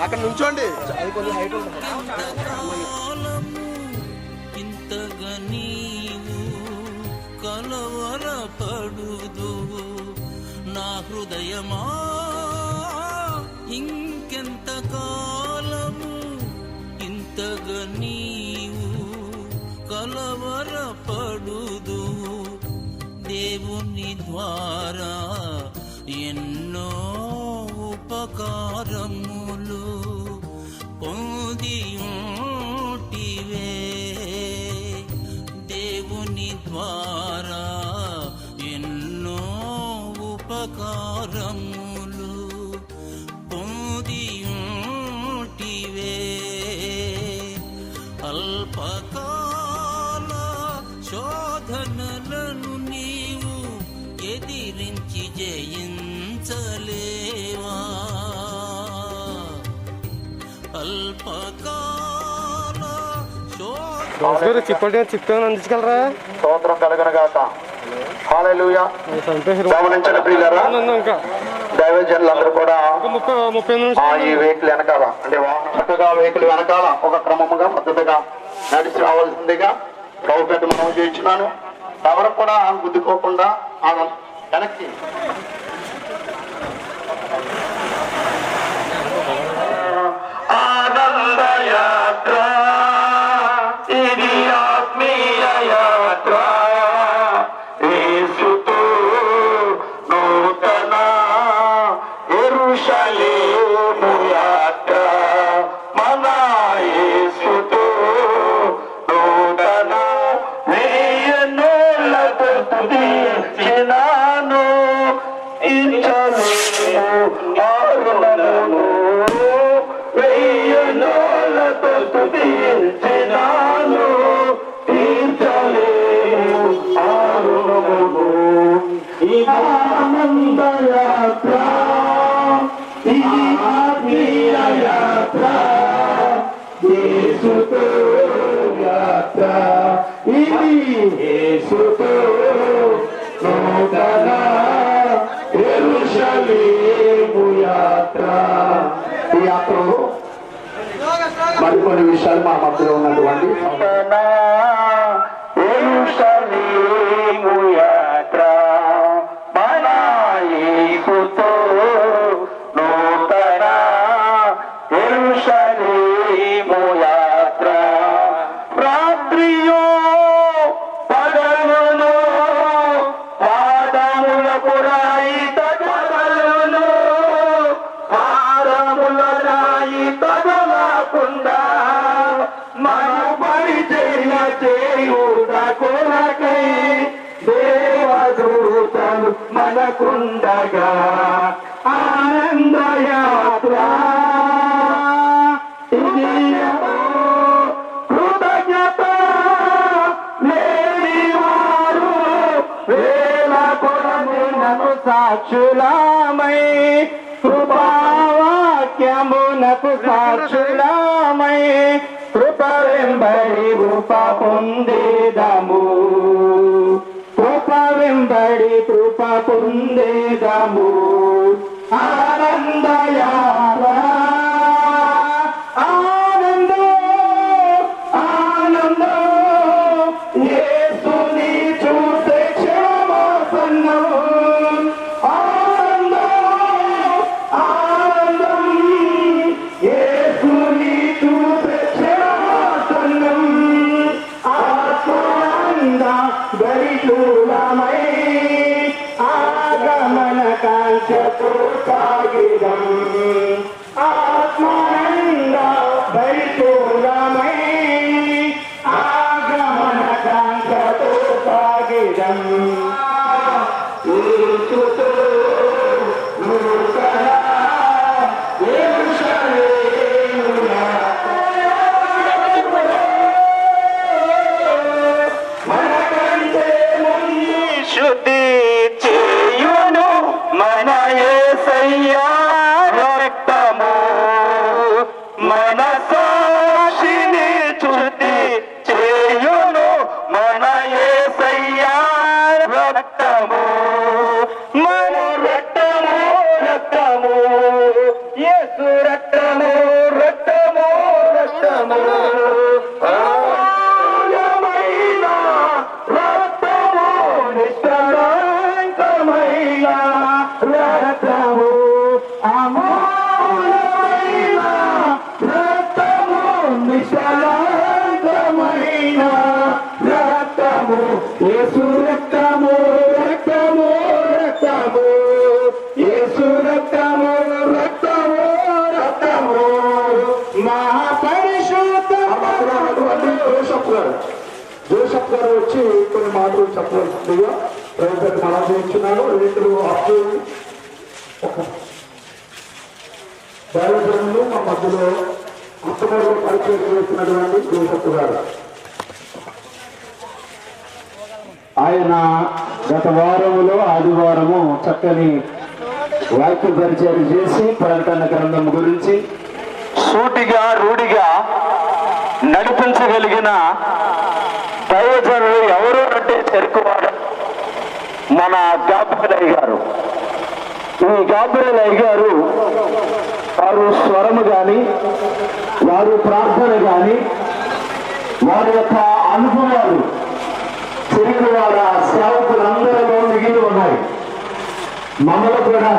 అక్కడ నుంచోండి, అది కొంచెం హైట్ ఉంటుంది. ఇంతగా నీవు కలవరపడుదు నా హృదయమా, ఇంకెంత కాలము ఇంతగా నీవు కలవరపడుదు. దేవుని ద్వారా ఎన్నో ఉపకారములు పొంది ఉంటివే. దేవుని ద్వారా ఎన్నో ఉపకారములు పొంది ఉంటివే. అల్పకాల శోధనలను నీవు ఎదిరించి జయించలేవా? అల్పకాల చిప్పాను అందించగలరా? స్తోత్రం కలుగును గాక. హల్లెలూయా. గమనించండి ప్రియులారా, దైవజనులందరూ కూడా ఈ వెహికల్ వెనకాల అంటే చక్కగా వెహికల్ వెనకాల ఒక క్రమముగా పద్ధతిగా నడిచి రావాల్సిందిగా ప్రభుత్వం మనం చేయించున్నాను. ఎవరు కూడా గుద్దుకోకుండా వెనక్కి ఆనంద యాత్ర, ఇది ఆత్మీయ యాత్ర. యేసుతో నూతన యెరూషలేము యాత్ర. మన యేసుతో నూతన వేయనోళ్ళతో స్తుతించినాను. ఇచ్చలేము ఆరుణమును, వేయనోళ్ళతో స్తుతించినాను. తీర్చలేము ఆరుణమును. ఇది ఆనంద యాత్ర, ఇది ఆత్మీయ యాత్ర. యేసుతో యాత్ర, ఇది యేసుతో నూతన యెరూషలేము యాత్ర. ఈ యాత్రలో మరికొన్ని విషయాలు మా మధ్యలో ఉన్నటువంటి యెరూషలేము యాత్ర. మన యేసుతో నూతన యెరూషలేము యాత్ర. రాత్రియో పగలును పాదములకు రాయి తగలును, పాదముల రాయి తగలకుండా మన పరిచర్య చేయుట కొరకై దేవదూతలు మనకుండగా ఆనంద యాత్ర. ఇది కృతజ్ఞత లేని వారు వేల కొలమునకు సాక్షులామై, కృపావాక్యమునకు సాక్షులామై కృప వెంబడి కృప పొందేదము. కృప వెంబడి కృప పొందేదము. ఆనంద యాత్ర, ఆనందం ఆనందం. యేసుని చూసే క్షమాసనం. ఆనందం ఆనందం. యేసుని చూసే క్షమాసనం. ఆత్మానంద గరితులమై ఆగమన కాంక్షతో సాగిదం. ఆత్మానంద భరితులమై ఆగమన కాంక్షతో సాగిదం. నిష్కళంకమైన రక్తము, అమూల్యమైన రక్తము, నిష్కళంకమైన రక్తము, యేసు రక్తము, రక్తము, రక్తము, యేసు రక్తము, రక్తము, రక్తము, మహాపరిశుద్ధ జోసఫ్ గారు వచ్చి కొన్ని మాటలు చెప్పవలసిందిగా ప్రభుత్వం మనం చేయించున్నాడు. రైతులు అప్పుడు దైవజనులు మా మధ్యలో ఉత్తమంలో పరిచయం చేస్తున్నటువంటి జోసఫ్ గారు. ఆయన గత వారములో ఆదివారము చక్కని వాక్య పరిచయం చేసి ప్రకటన గ్రంథం గురించి సూటిగా రూఢిగా నడిపించగలిగిన దైవజనులు ఎవరు అంటే చెరుకువాడు మన గాబ్రియల్ గారు. ఈ గాబ్రియల్ గారు వారు స్వరము కానీ, వారు ప్రార్థన కానీ, వారి యొక్క అనుభవాలు చెరుకువాడ సేవకులందరిలో మిగిలి ఉన్నాయి. మమ్మల్ని కూడా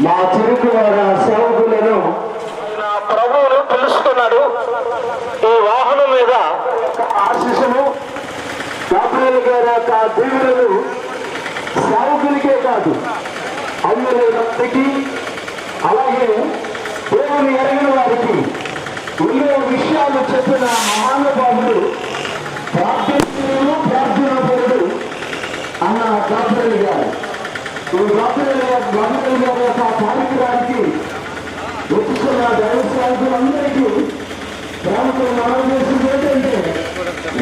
మా చెరుకువాడ సేవకులను ప్రభువును పిలుస్తున్నాడు. ఈ వాహనం మీద ఆశీస్సులు గాబ్రియల్ గారి యొక్క దీవెనలు సేవకునికే కాదు అన్యులందరికీ, అలాగే దేవుని ఎరిగిన వారికి ఎన్నో విషయాలు చెప్పిన మహానుభావుడు ప్రార్థనపరుడు అన్న గాబ్రియల్ గారు. ఈ గాబ్రియల్ గారి యొక్క కార్యక్రమానికి వచ్చిన దైవ సేవకులందరికీ ప్రేమతో మనం చేసింది ఏంటంటే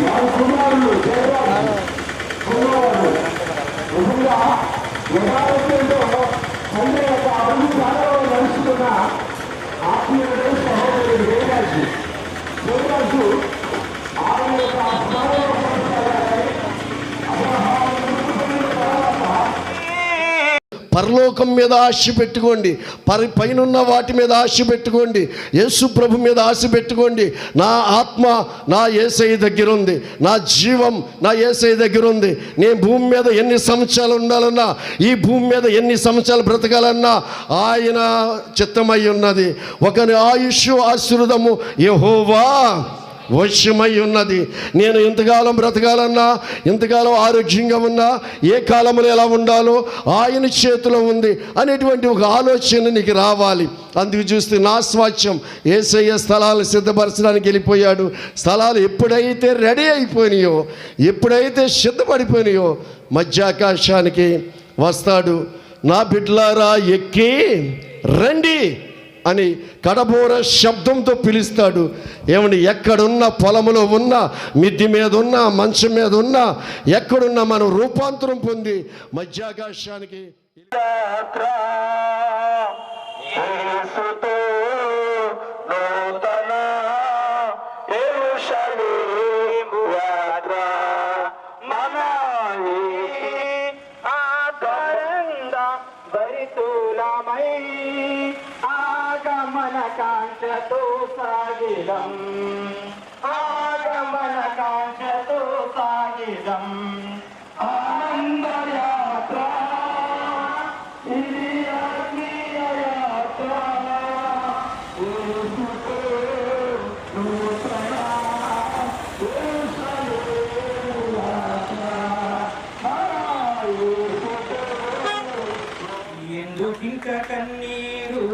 వారి కుమారులు కుమారులు నిజంగా యథార్థంతో తండ్రి యొక్క అభివృద్ధి ఆధారంలో నడుస్తున్న ఆత్మీయ సహోదరుడు దేవరాజు ఆయన యొక్క స్థానంలో పరలోకం మీద ఆశ పెట్టుకోండి, పైనున్న వాటి మీద ఆశ పెట్టుకోండి, యేసు ప్రభు మీద ఆశ పెట్టుకోండి. నా ఆత్మ నా యేసయ్య దగ్గర ఉంది, నా జీవం నా యేసయ్య దగ్గర ఉంది. నేను భూమి మీద ఎన్ని సంవత్సరాలు ఉండాలన్నా, ఈ భూమి మీద ఎన్ని సంవత్సరాలు బ్రతకాలన్నా ఆయన చిత్తమై ఉన్నది. ఒకని ఆయుష్ ఆశీర్వదము యెహోవా వశమై ఉన్నది. నేను ఇంతకాలం బ్రతకాలన్నా, ఇంతకాలం ఆరోగ్యంగా ఉన్నా, ఏ కాలంలో ఎలా ఉండాలో ఆయన చేతిలో ఉంది అనేటువంటి ఒక ఆలోచన నీకు రావాలి. అందుకు చూస్తే నా స్వాస్థ్యం యేసయ్య స్థలాలను సిద్ధపరచడానికి వెళ్ళిపోయాడు. స్థలాలు ఎప్పుడైతే రెడీ అయిపోయినాయో, ఎప్పుడైతే సిద్ధపడిపోయినాయో మధ్యాకాశానికి వస్తాడు. నా బిడ్డలారా ఎక్కి రండి అని కడబోర శబ్దంతో పిలుస్తాడు. ఏమండి, ఎక్కడున్న పొలములో ఉన్నా, మిద్ది మీద ఉన్నా, మంచం మీద ఉన్నా, ఎక్కడున్నా మనం రూపాంతరం పొంది మధ్యాకాశానికి ఆగమన కాంక్షతో సాగిదం, ఆగమన కాంక్షతో సాగిదం, ఆనందయాత్ర ఇది ఆత్మీయ యాత్ర, ఎందుకింక కన్నీరు,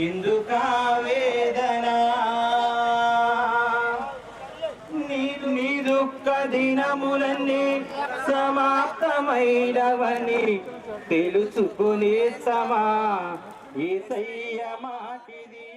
ఎందుకా వేదన, నీ దుఃఖ దినములన్నీ సమాప్తమైనవని తెలుసుకునే సమా యేసయ్య మాటిది.